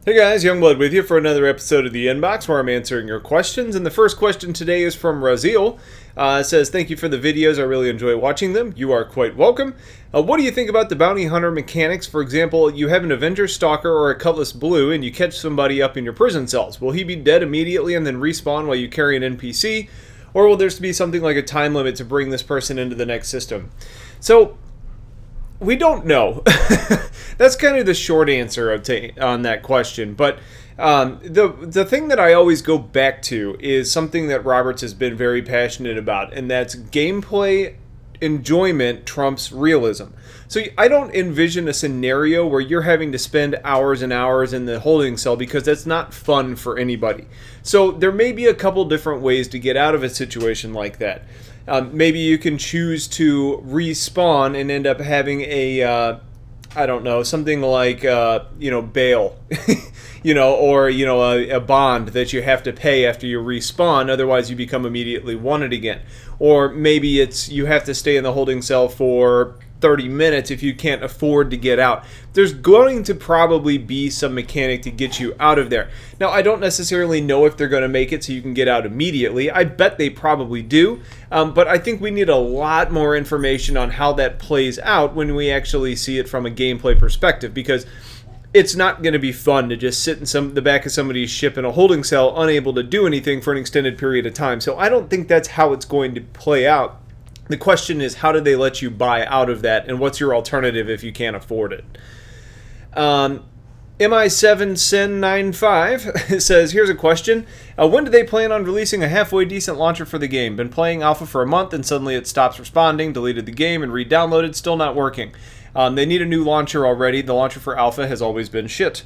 Hey guys, Youngblood with you for another episode of The Inbox where I'm answering your questions. And the first question today is from Raziel. It says, thank you for the videos. I really enjoy watching them. You are quite welcome. What do you think about the bounty hunter mechanics? For example, you have an Avenger, Stalker, or a Cutlass Blue and you catch somebody up in your prison cells. Will he be dead immediately and then respawn while you carry an NPC? Or will there be something like a time limit to bring this person into the next system? So, we don't know. That's kind of the short answer on that question. But the thing that I always go back to is something that Roberts has been very passionate about, and that's gameplay enjoyment trumps realism. So I don't envision a scenario where you're having to spend hours and hours in the holding cell because that's not fun for anybody. So there may be a couple different ways to get out of a situation like that. Maybe you can choose to respawn and end up having a, I don't know, something like, bail, or, a bond that you have to pay after you respawn, otherwise you become immediately wanted again. Or maybe it's you have to stay in the holding cell for 30 minutes if you can't afford to get out. There's going to probably be some mechanic to get you out of there. Now, I don't necessarily know if they're going to make it so you can get out immediately. I bet they probably do, but I think we need a lot more information on how that plays out when we actually see it from a gameplay perspective, because it's not going to be fun to just sit in the back of somebody's ship in a holding cell unable to do anything for an extended period of time. So I don't think that's how it's going to play out. The question is, how do they let you buy out of that, and what's your alternative if you can't afford it? MI7Sin95 says, here's a question. When do they plan on releasing a halfway decent launcher for the game? Been playing alpha for a month and suddenly it stops responding, deleted the game and re-downloaded, still not working. They need a new launcher already. The launcher for alpha has always been shit.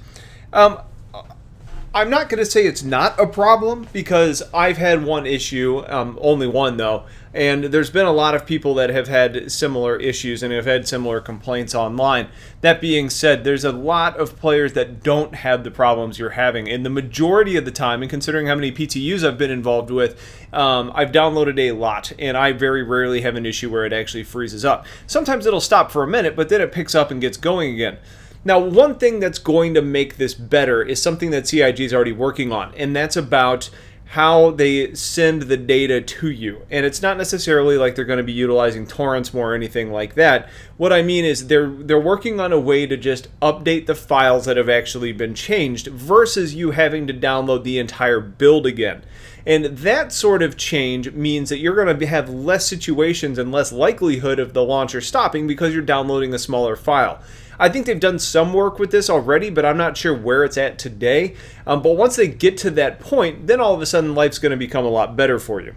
I'm not going to say it's not a problem, because I've had one issue, only one though, and there's been a lot of people that have had similar issues and have had similar complaints online. That being said, there's a lot of players that don't have the problems you're having, and the majority of the time, and considering how many PTUs I've been involved with, I've downloaded a lot, and I very rarely have an issue where it actually freezes up. Sometimes it'll stop for a minute, but then it picks up and gets going again. Now, one thing that's going to make this better is something that CIG is already working on, and that's about how they send the data to you. And it's not necessarily like they're going to be utilizing torrents more or anything like that. What I mean is they're working on a way to just update the files that have actually been changed versus you having to download the entire build again. And that sort of change means that you're going to have less situations and less likelihood of the launcher stopping because you're downloading a smaller file. I think they've done some work with this already, but I'm not sure where it's at today. But once they get to that point, then all of a sudden life's going to become a lot better for you.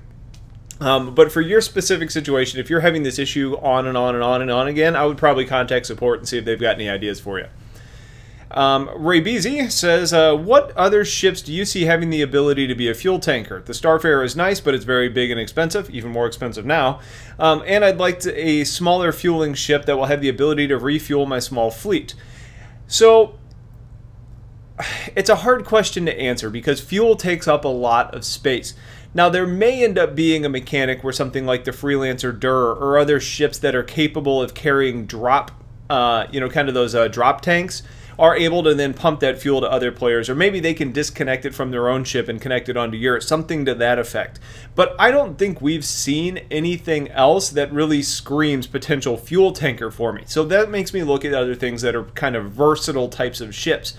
But for your specific situation, if you're having this issue on and on and on and on again, I would probably contact support and see if they've got any ideas for you. Ray BZ says, what other ships do you see having the ability to be a fuel tanker? The Starfarer is nice, but it's very big and expensive, even more expensive now. And I'd like a smaller fueling ship that will have the ability to refuel my small fleet. So, it's a hard question to answer because fuel takes up a lot of space. Now, there may end up being a mechanic where something like the Freelancer Dur or other ships that are capable of carrying drop, kind of those drop tanks, are able to then pump that fuel to other players, or maybe they can disconnect it from their own ship and connect it onto yours, something to that effect. But I don't think we've seen anything else that really screams potential fuel tanker for me. So that makes me look at other things that are kind of versatile types of ships.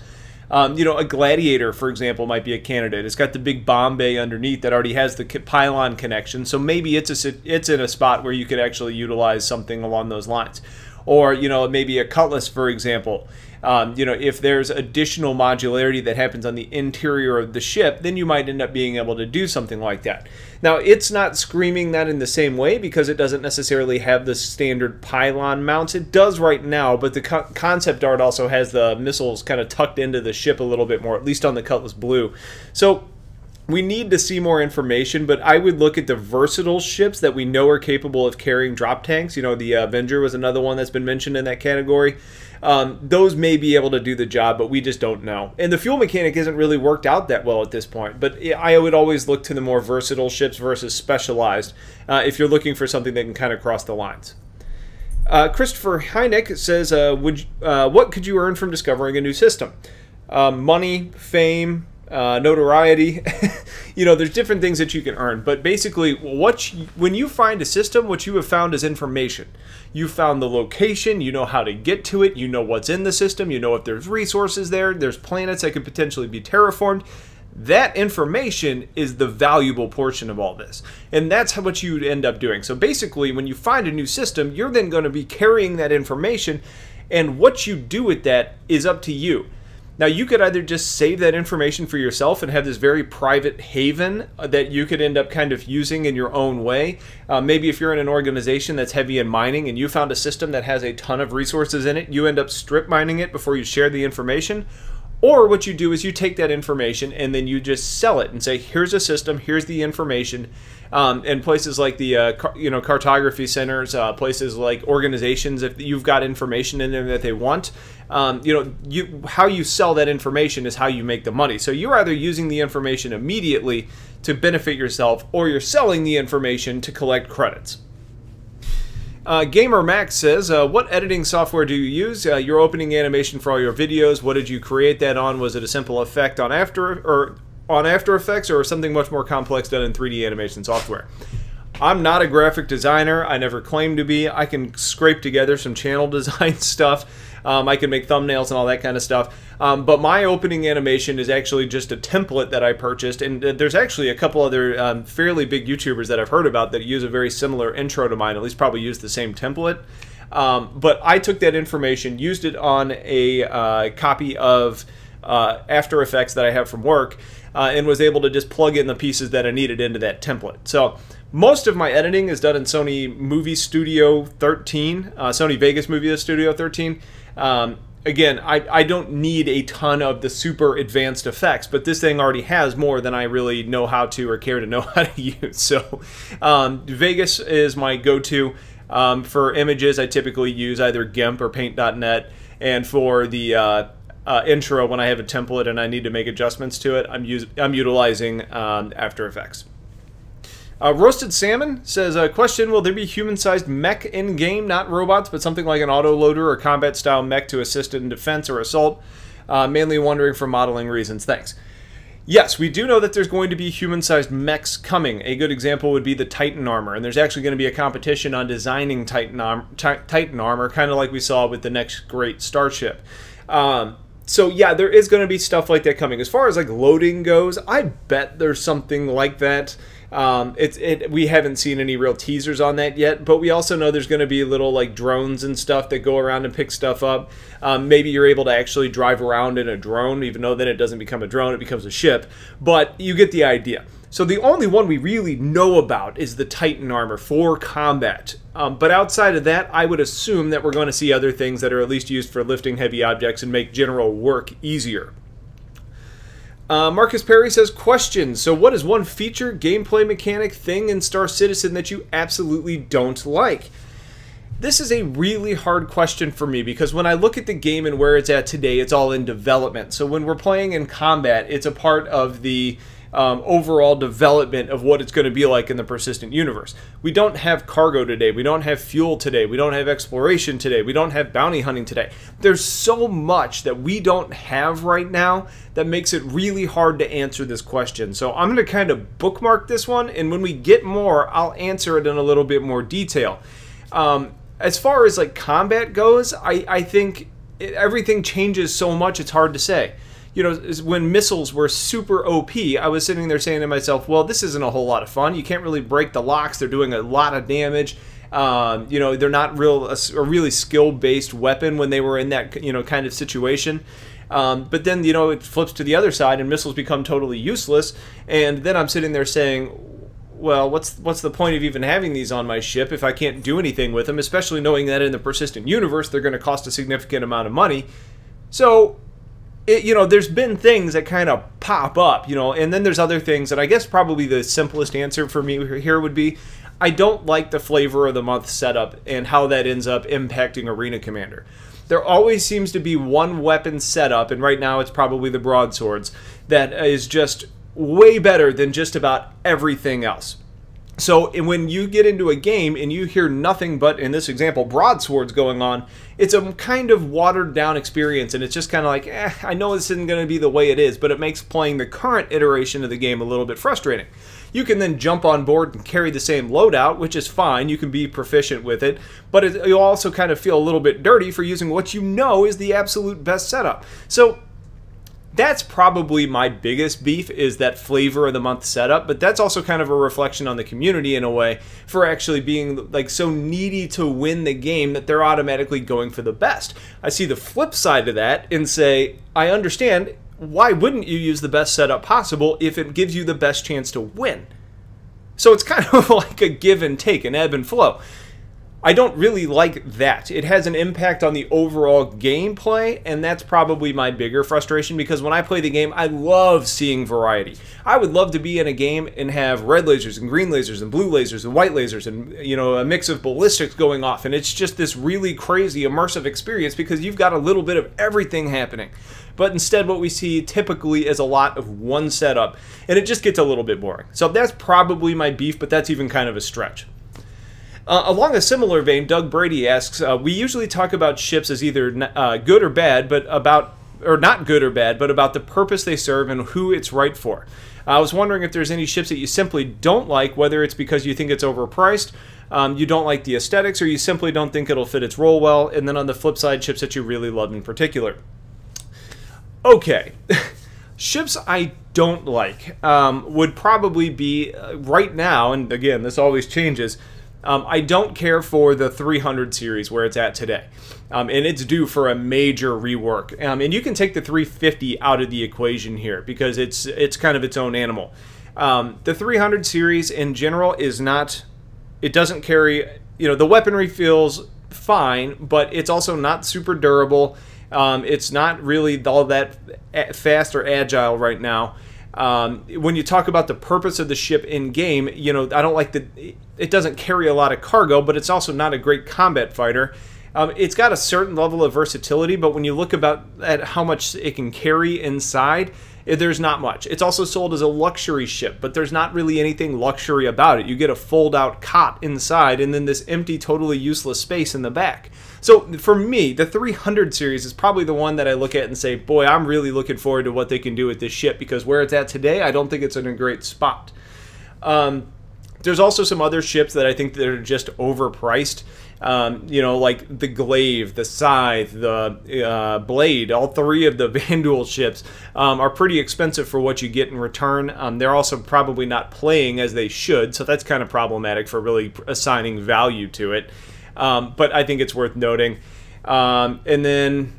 A Gladiator, for example, might be a candidate. It's got the big bomb bay underneath that already has the pylon connection, so maybe it's in a spot where you could actually utilize something along those lines. Or, maybe a Cutlass, for example. If there's additional modularity that happens on the interior of the ship, then you might end up being able to do something like that. Now, it's not screaming that in the same way because it doesn't necessarily have the standard pylon mounts. It does right now, but the concept art also has the missiles kind of tucked into the ship a little bit more, at least on the Cutlass Blue. So we need to see more information, but I would look at the versatile ships that we know are capable of carrying drop tanks. The Avenger was another one that's been mentioned in that category. Those may be able to do the job, but we just don't know. And the fuel mechanic isn't really worked out that well at this point, but I would always look to the more versatile ships versus specialized if you're looking for something that can kind of cross the lines. Christopher Heineck says, what could you earn from discovering a new system? money, fame, notoriety. You know, there's different things that you can earn, but basically when you find a system, what you have found is information. You found the location, you know how to get to it, you know what's in the system, you know if there's resources there's planets that could potentially be terraformed. That information is the valuable portion of all this. And that's what you end up doing. So basically, when you find a new system, you're then going to be carrying that information, and what you do with that is up to you. Now, you could either just save that information for yourself and have this very private haven that you could end up kind of using in your own way. Maybe if you're in an organization that's heavy in mining and you found a system that has a ton of resources in it, you end up strip mining it before you share the information. Or what you do is you take that information and then you just sell it and say, here's a system, here's the information. And places like the cartography centers, places like organizations, if you've got information in there that they want, how you sell that information is how you make the money. So you're either using the information immediately to benefit yourself, or you're selling the information to collect credits. Gamer Max says, what editing software do you use? Your opening animation for all your videos, what did you create that on? Was it a simple effect on After Effects, or something much more complex done in 3D animation software? I'm not a graphic designer. I never claimed to be. I can scrape together some channel design stuff. I can make thumbnails and all that kind of stuff. But my opening animation is actually just a template that I purchased. And there's actually a couple other fairly big YouTubers that I've heard about that use a very similar intro to mine, at least probably use the same template. But I took that information, used it on a copy of After Effects that I have from work, and was able to just plug in the pieces that I needed into that template. So most of my editing is done in Sony Movie Studio 13, Sony Vegas Movie Studio 13. Again, I don't need a ton of the super advanced effects, but this thing already has more than I really know how to or care to know how to use. So Vegas is my go-to. For images, I typically use either GIMP or Paint.net, and for the intro, when I have a template and I need to make adjustments to it, I'm utilizing After Effects. Roasted Salmon says, question, will there be human-sized mech in-game, not robots, but something like an auto-loader or combat-style mech to assist in defense or assault? Mainly wondering for modeling reasons. Thanks. Yes, we do know that there's going to be human-sized mechs coming. A good example would be the Titan armor, and there's actually going to be a competition on designing Titan armor, kind of like we saw with the next great starship. So yeah, there is going to be stuff like that coming. As far as like loading goes, I bet there's something like that. We haven't seen any real teasers on that yet, but we also know there's going to be little like drones and stuff that go around and pick stuff up. Maybe you're able to actually drive around in a drone, even though then it doesn't become a drone, it becomes a ship. But you get the idea. So the only one we really know about is the Titan armor for combat. But outside of that, I would assume that we're going to see other things that are at least used for lifting heavy objects and make general work easier. Marcus Perry says, question, so what is one feature, gameplay mechanic, thing in Star Citizen that you absolutely don't like? This is a really hard question for me because when I look at the game and where it's at today, it's all in development. So when we're playing in combat, it's a part of the overall development of what it's going to be like in the persistent universe. We don't have cargo today. We don't have fuel today. We don't have exploration today. We don't have bounty hunting today. There's so much that we don't have right now that makes it really hard to answer this question. So I'm going to kind of bookmark this one, and when we get more, I'll answer it in a little bit more detail. As far as like combat goes, I think everything changes so much it's hard to say. You know, when missiles were super OP, I was sitting there saying to myself, well, this isn't a whole lot of fun. You can't really break the locks. They're doing a lot of damage. You know, they're not a really skill-based weapon when they were in that, you know, kind of situation. But then, you know, it flips to the other side and missiles become totally useless. And then I'm sitting there saying, well, what's the point of even having these on my ship if I can't do anything with them, especially knowing that in the persistent universe, they're going to cost a significant amount of money. So, you know, there's been things that kind of pop up, you know, and then there's other things that I guess probably the simplest answer for me here would be, I don't like the flavor of the month setup and how that ends up impacting Arena Commander. There always seems to be one weapon setup, and right now it's probably the broadswords, that is just way better than just about everything else. So when you get into a game and you hear nothing but, in this example, broadswords going on, it's a kind of watered down experience, and it's just kind of like, I know this isn't going to be the way it is, but it makes playing the current iteration of the game a little bit frustrating. You can then jump on board and carry the same loadout, which is fine. You can be proficient with it, but you'll also kind of feel a little bit dirty for using what you know is the absolute best setup. So that's probably my biggest beef, is that flavor of the month setup, but that's also kind of a reflection on the community in a way, for actually being like so needy to win the game that they're automatically going for the best. I see the flip side of that and say, I understand, why wouldn't you use the best setup possible if it gives you the best chance to win? So it's kind of like a give and take, an ebb and flow. I don't really like that. It has an impact on the overall gameplay, and that's probably my bigger frustration, because when I play the game, I love seeing variety. I would love to be in a game and have red lasers and green lasers and blue lasers and white lasers and, you know, a mix of ballistics going off, and it's just this really crazy immersive experience because you've got a little bit of everything happening. But instead what we see typically is a lot of one setup, and it just gets a little bit boring. So that's probably my beef, but that's even kind of a stretch. Along a similar vein, Doug Brady asks, we usually talk about ships as either good or bad, but not good or bad, but about the purpose they serve and who it's right for. I was wondering if there's any ships that you simply don't like, whether it's because you think it's overpriced, you don't like the aesthetics, or you simply don't think it'll fit its role well, and then on the flip side, ships that you really love in particular. Okay. Ships I don't like would probably be, right now, and again, this always changes, I don't care for the 300 series where it's at today, and it's due for a major rework. And you can take the 350 out of the equation here because it's kind of its own animal. The 300 series in general is not, it doesn't carry, you know, the weaponry feels fine, but it's also not super durable. It's not really all that fast or agile right now. When you talk about the purpose of the ship in game, you know, I don't like that it doesn't carry a lot of cargo, but it's also not a great combat fighter. It's got a certain level of versatility, but when you look at how much it can carry inside, there's not much. It's also sold as a luxury ship, but there's not really anything luxury about it. You get a fold-out cot inside and then this empty, totally useless space in the back. So for me, the 300 series is probably the one that I look at and say, boy, I'm really looking forward to what they can do with this ship, because where it's at today, I don't think it's in a great spot. There's also some other ships that I think that are just overpriced. You know, like the Glaive, the Scythe, the Blade, all three of the Vanduul ships are pretty expensive for what you get in return. They're also probably not playing as they should, so that's kind of problematic for really assigning value to it. But I think it's worth noting. And then,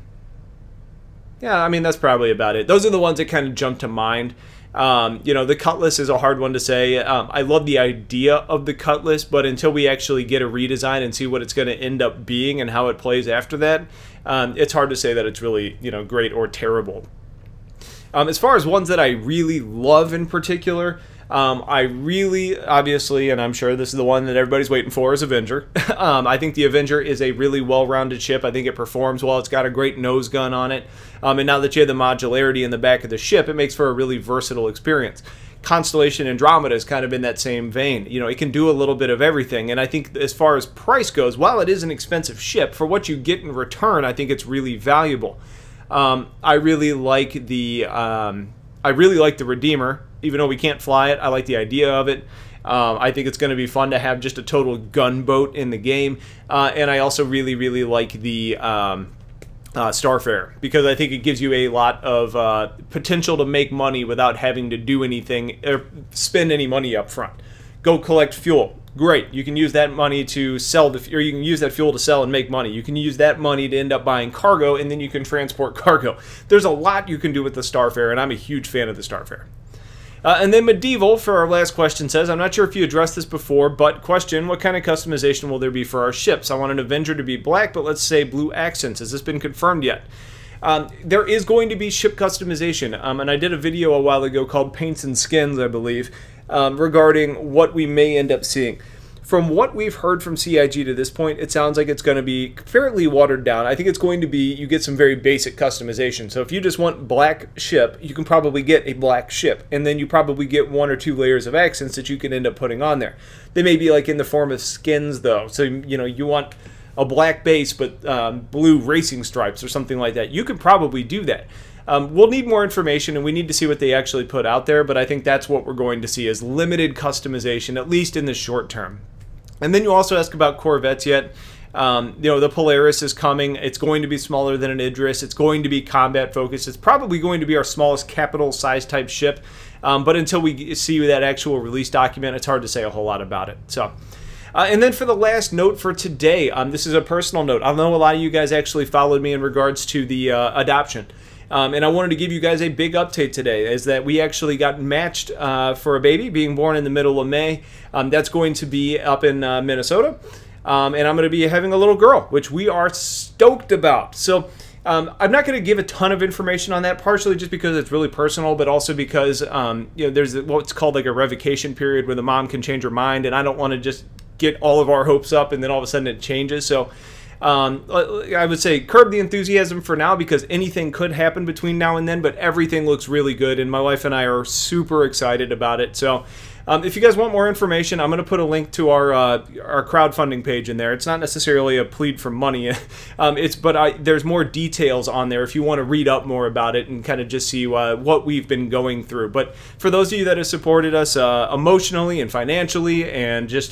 yeah, I mean, that's probably about it. Those are the ones that kind of jump to mind. You know, the Cutlass is a hard one to say. I love the idea of the Cutlass, but until we actually get a redesign and see what it's going to end up being and how it plays after that, it's hard to say that it's really, you know, great or terrible. As far as ones that I really love in particular, I really, obviously, and I'm sure this is the one that everybody's waiting for, is Avenger. I think the Avenger is a really well-rounded ship. I think it performs well. It's got a great nose gun on it. And now that you have the modularity in the back of the ship, it makes for a really versatile experience. Constellation Andromeda is kind of in that same vein. You know, it can do a little bit of everything. And I think as far as price goes, while it is an expensive ship, for what you get in return, I think it's really valuable. I really like the Redeemer. Even though we can't fly it, I like the idea of it. I think it's going to be fun to have just a total gunboat in the game. And I also really, really like the Starfarer, because I think it gives you a lot of potential to make money without having to do anything or spend any money up front. Go collect fuel. Great. You can use that money to sell, or you can use that fuel to sell and make money. You can use that money to end up buying cargo, and then you can transport cargo. There's a lot you can do with the Starfarer, and I'm a huge fan of the Starfarer. And then Medieval, for our last question, says, I'm not sure if you addressed this before, but question, what kind of customization will there be for our ships? I want an Avenger to be black, but let's say blue accents. Has this been confirmed yet? There is going to be ship customization, and I did a video a while ago called Paints and Skins, I believe, regarding what we may end up seeing. from what we've heard from CIG to this point, it sounds like it's going to be fairly watered down. I think it's going to be, you get some very basic customization. So if you just want black ship, you can probably get a black ship, and then you probably get 1 or 2 layers of accents that you can end up putting on there. They may be like in the form of skins though. So, you know, you want a black base but blue racing stripes or something like that. You could probably do that. We'll need more information, and we need to see what they actually put out there, but I think that's what we're going to see, is limited customization, at least in the short term. And then you also ask about Corvettes yet. You know, the Polaris is coming. It's going to be smaller than an Idris. It's going to be combat focused. It's probably going to be our smallest capital size type ship. But until we see that actual release document, it's hard to say a whole lot about it. So, and then for the last note for today, this is a personal note. I know a lot of you guys actually followed me in regards to the adoption. And I wanted to give you guys a big update today, is that we actually got matched for a baby being born in the middle of May. That's going to be up in Minnesota. And I'm going to be having a little girl, which we are stoked about. So I'm not going to give a ton of information on that, partially just because it's really personal, but also because you know, there's what's called like a revocation period where the mom can change her mind, and I don't want to just get all of our hopes up and then all of a sudden it changes. So I would say curb the enthusiasm for now, because anything could happen between now and then, but everything looks really good, and my wife and I are super excited about it. So if you guys want more information, I'm going to put a link to our crowdfunding page in there. It's not necessarily a plead for money, but there's more details on there if you want to read up more about it and kind of just see what we've been going through. But for those of you that have supported us emotionally and financially and just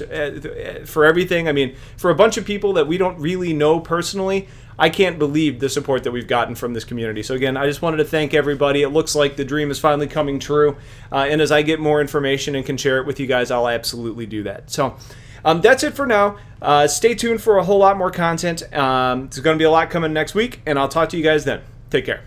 for everything, I mean, for a bunch of people that we don't really know personally, I can't believe the support that we've gotten from this community. So again, I just wanted to thank everybody. It looks like the dream is finally coming true. And as I get more information and can share it with you guys, I'll absolutely do that. So that's it for now. Stay tuned for a whole lot more content. There's going to be a lot coming next week, and I'll talk to you guys then. Take care.